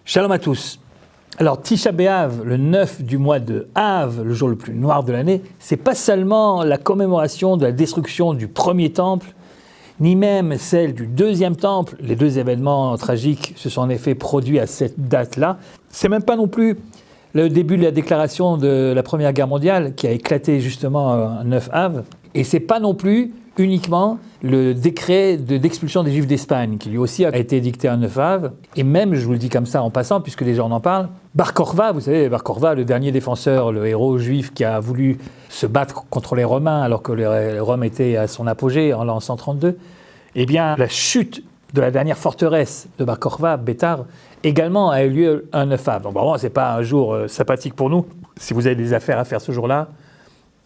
Shalom à tous. Alors, Tisha B'Av, le 9 du mois de Av, le jour le plus noir de l'année, c'est pas seulement la commémoration de la destruction du premier temple, ni même celle du deuxième temple. Les deux événements tragiques se sont en effet produits à cette date-là. C'est même pas non plus le début de la déclaration de la Première Guerre mondiale qui a éclaté justement un 9 Av. Et c'est pas non plus uniquement le décret d'expulsion des Juifs d'Espagne, qui lui aussi a été dicté un 9 Av. Et même, je vous le dis comme ça en passant, puisque les gens en parlent, Bar Kokhba, vous savez, Bar Kokhba, le dernier défenseur, le héros juif qui a voulu se battre contre les Romains alors que Rome était à son apogée en l'an 132, eh bien, la chute de la dernière forteresse de Bar Kokhba, Bétar, également a eu lieu un 9 Av. Donc vraiment, c'est pas un jour sympathique pour nous. Si vous avez des affaires à faire ce jour-là,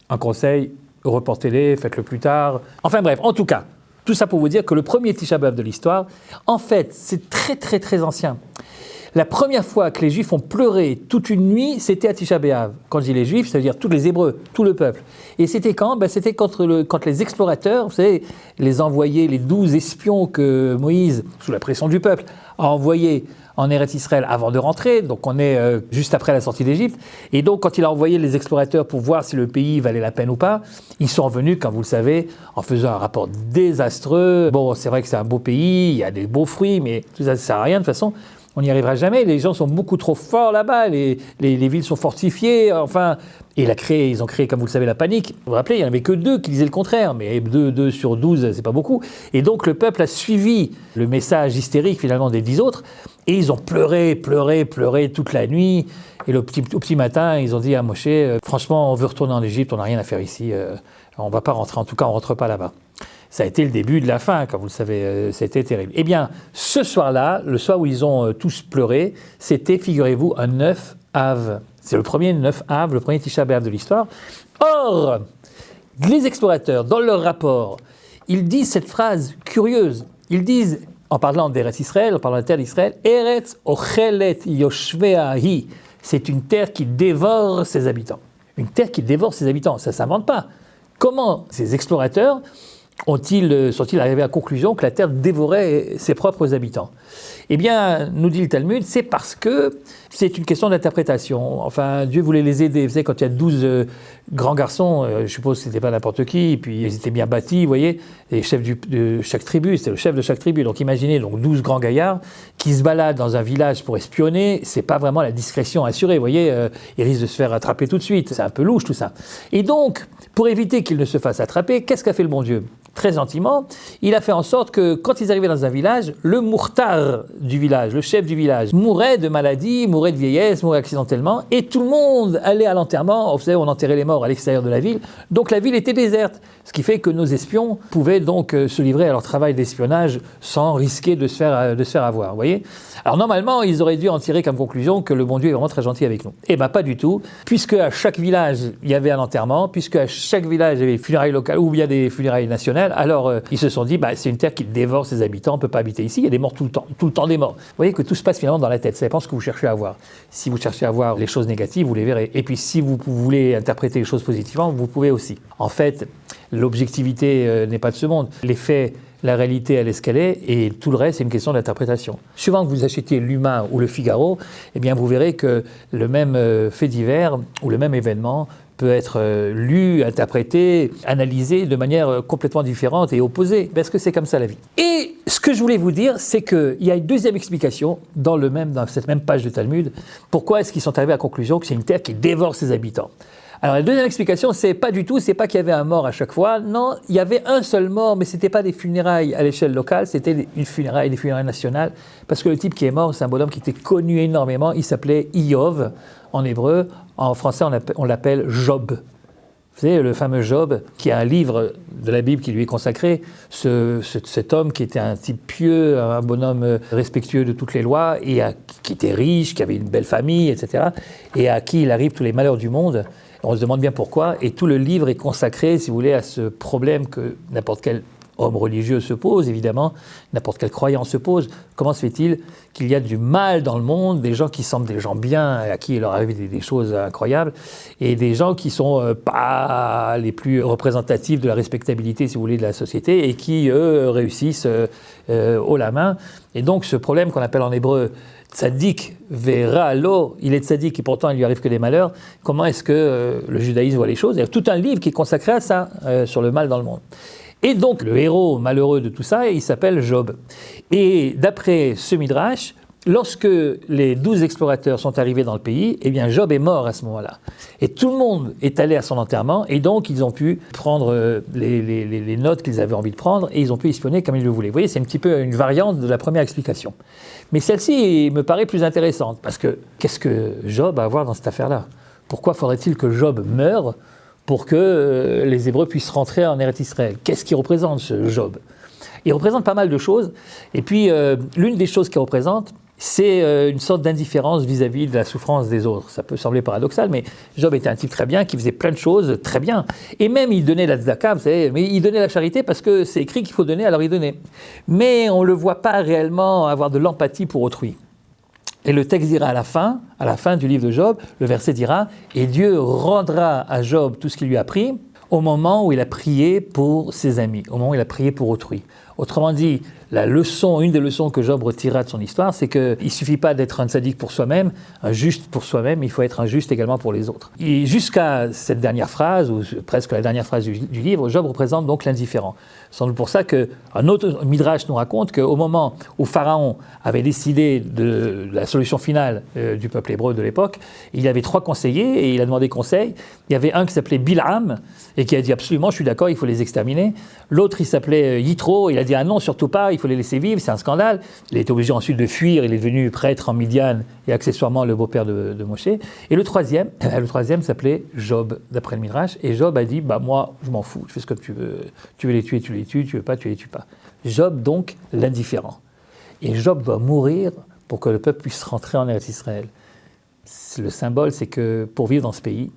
un conseil, reportez-les, faites-le plus tard. Enfin bref, en tout cas, tout ça pour vous dire que le premier Tisha B'Av de l'histoire, en fait, c'est très très très ancien. La première fois que les Juifs ont pleuré toute une nuit, c'était à Tisha B'Av. Quand je dis les Juifs, ça veut dire tous les Hébreux, tout le peuple. Et c'était quand ? C'était quand les explorateurs, vous savez, les envoyés, les 12 espions que Moïse, sous la pression du peuple, a envoyés en Eretz Israël avant de rentrer, donc on est juste après la sortie d'Égypte, et donc quand il a envoyé les explorateurs pour voir si le pays valait la peine ou pas, ils sont venus, comme vous le savez, en faisant un rapport désastreux. Bon, c'est vrai que c'est un beau pays, il y a des beaux fruits, mais tout ça ne sert à rien de toute façon. On n'y arrivera jamais, les gens sont beaucoup trop forts là-bas, les villes sont fortifiées, enfin, et ils ont créé, comme vous le savez, la panique. Vous vous rappelez, il n'y en avait que 2 qui disaient le contraire, mais 2 sur 12, c'est pas beaucoup. Et donc le peuple a suivi le message hystérique finalement des 10 autres, et ils ont pleuré toute la nuit, et au petit matin, ils ont dit à Moshe, franchement, on veut retourner en Égypte, on n'a rien à faire ici, on ne va pas rentrer, en tout cas, on ne rentre pas là-bas. Ça a été le début de la fin, comme vous le savez, c'était terrible. Eh bien, ce soir-là, le soir où ils ont tous pleuré, c'était, figurez-vous, un 9 Av. C'est le premier 9 Av, le premier Tisha B'Av de l'histoire. Or, les explorateurs, dans leur rapport, ils disent cette phrase curieuse. Ils disent, en parlant d'Eretz Israël, en parlant de la terre d'Israël, Eretz ochelet yoshveahi. C'est une terre qui dévore ses habitants. Une terre qui dévore ses habitants, ça ne s'invente pas. Comment ces explorateurs sont-ils arrivés à la conclusion que la terre dévorait ses propres habitants ? Eh bien, nous dit le Talmud, c'est parce que c'est une question d'interprétation. Enfin, Dieu voulait les aider. Vous savez, quand il y a 12 grands garçons, je suppose que ce n'était pas n'importe qui, puis ils étaient bien bâtis, vous voyez, les chefs de chaque tribu, c'était le chef de chaque tribu. Donc imaginez 12 grands gaillards qui se baladent dans un village pour espionner, c'est pas vraiment la discrétion assurée, vous voyez, ils risquent de se faire attraper tout de suite, c'est un peu louche tout ça. Et donc, pour éviter qu'ils ne se fassent attraper, qu'est-ce qu'a fait le bon Dieu ? Très gentiment, il a fait en sorte que quand ils arrivaient dans un village, le mourtar du village, le chef du village, mourait de maladie, mourait de vieillesse, mourait accidentellement, et tout le monde allait à l'enterrement. Vous savez, on enterrait les morts à l'extérieur de la ville, donc la ville était déserte, ce qui fait que nos espions pouvaient donc se livrer à leur travail d'espionnage sans risquer de se faire avoir, vous voyez ? Alors normalement, ils auraient dû en tirer comme conclusion que le bon Dieu est vraiment très gentil avec nous. Eh bien pas du tout, puisque à chaque village, il y avait un enterrement, puisque à chaque village, il y avait des funérailles locales ou il y a des funérailles nationales, alors ils se sont dit, c'est une terre qui dévore ses habitants, on ne peut pas habiter ici, il y a des morts tout le temps des morts. Vous voyez que tout se passe finalement dans la tête, ça dépend ce que vous cherchez à voir. Si vous cherchez à voir les choses négatives, vous les verrez. Et puis si vous voulez interpréter les choses positivement, vous pouvez aussi. En fait, l'objectivité n'est pas de ce monde. Les faits, la réalité, elle est ce qu'elle est, et tout le reste, c'est une question d'interprétation. Suivant que vous achetiez l'Humain ou le Figaro, eh bien, vous verrez que le même fait divers ou le même événement peut être lu, interprété, analysé de manière complètement différente et opposée, parce que c'est comme ça la vie. Et ce que je voulais vous dire, c'est qu'il y a une deuxième explication dans cette même page de Talmud. Pourquoi est-ce qu'ils sont arrivés à la conclusion que c'est une terre qui dévore ses habitants ? Alors la deuxième explication, c'est pas qu'il y avait un mort à chaque fois, non, il y avait un seul mort, mais c'était pas des funérailles à l'échelle locale, c'était des funérailles nationales, parce que le type qui est mort, c'est un bonhomme qui était connu énormément, il s'appelait Iyov en hébreu, en français on l'appelle Job. Vous savez, le fameux Job, qui a un livre de la Bible qui lui est consacré, cet homme qui était un type pieux, un bonhomme respectueux de toutes les lois, et qui était riche, qui avait une belle famille, etc., et à qui il arrive tous les malheurs du monde. On se demande bien pourquoi, et tout le livre est consacré, si vous voulez, à ce problème que n'importe quel homme religieux se pose, évidemment, n'importe quel croyant se pose. Comment se fait-il qu'il y a du mal dans le monde, des gens qui semblent des gens bien, à qui il leur arrive des choses incroyables, et des gens qui sont pas les plus représentatifs de la respectabilité, si vous voulez, de la société, et qui, eux, réussissent haut la main. Et donc, ce problème qu'on appelle en hébreu tzaddik verra lo, il est tzaddik et pourtant il lui arrive que des malheurs. Comment est-ce que le judaïsme voit les choses? Il y a tout un livre qui est consacré à ça, sur le mal dans le monde. Et donc le héros malheureux de tout ça, il s'appelle Job. Et d'après ce midrash, lorsque les 12 explorateurs sont arrivés dans le pays, eh bien Job est mort à ce moment-là. Et tout le monde est allé à son enterrement, et donc ils ont pu prendre les notes qu'ils avaient envie de prendre, et ils ont pu espionner comme ils le voulaient. Vous voyez, c'est un petit peu une variante de la première explication. Mais celle-ci me paraît plus intéressante, parce que qu'est-ce que Job a à voir dans cette affaire-là? Pourquoi faudrait-il que Job meure pour que les Hébreux puissent rentrer en Eretz Israël? Qu'est-ce qu'il représente, ce Job? Il représente pas mal de choses, et puis l'une des choses qu'il représente, c'est une sorte d'indifférence vis-à-vis de la souffrance des autres. Ça peut sembler paradoxal, mais Job était un type très bien, qui faisait plein de choses très bien. Et même il donnait la tzedaka, vous savez, mais il donnait la charité parce que c'est écrit qu'il faut donner, alors il donnait. Mais on ne le voit pas réellement avoir de l'empathie pour autrui. Et le texte dira à la fin du livre de Job, le verset dira « Et Dieu rendra à Job tout ce qu'il lui a pris au moment où il a prié pour ses amis, au moment où il a prié pour autrui. » Autrement dit, une des leçons que Job retirera de son histoire, c'est qu'il ne suffit pas d'être un tzaddik pour soi-même, un juste pour soi-même, il faut être un juste également pour les autres. Et jusqu'à cette dernière phrase, ou presque la dernière phrase du livre, Job représente donc l'indifférent. C'est pour ça qu'un autre Midrash nous raconte qu'au moment où Pharaon avait décidé de la solution finale du peuple hébreu de l'époque, il y avait 3 conseillers et il a demandé conseil. Il y avait un qui s'appelait Bilham et qui a dit absolument, je suis d'accord, il faut les exterminer. L'autre, il s'appelait Yitro, il a dit ah non, surtout pas, il faut les laisser vivre, c'est un scandale. Il a été obligé ensuite de fuir, il est devenu prêtre en Midian et accessoirement le beau-père de Moshe. Et le troisième s'appelait Job, d'après le Midrash. Et Job a dit, moi, je m'en fous, je fais ce que tu veux. Tu veux les tuer, tu les tues, tu veux pas, tu les tues pas. Job, donc, l'indifférent. Et Job doit mourir pour que le peuple puisse rentrer en Eretz Israël. Le symbole, c'est que pour vivre dans ce pays,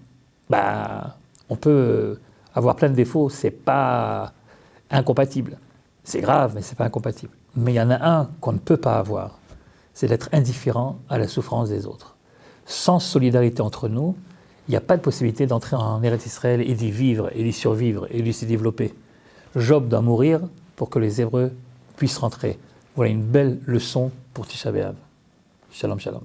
on peut avoir plein de défauts, c'est pas incompatible. C'est grave, mais c'est pas incompatible. Mais il y en a un qu'on ne peut pas avoir, c'est d'être indifférent à la souffrance des autres. Sans solidarité entre nous, il n'y a pas de possibilité d'entrer en Eretz Israël et d'y vivre, et d'y survivre, et d'y s'y développer. Job doit mourir pour que les Hébreux puissent rentrer. Voilà une belle leçon pour Tisha B'Av. Shalom, shalom.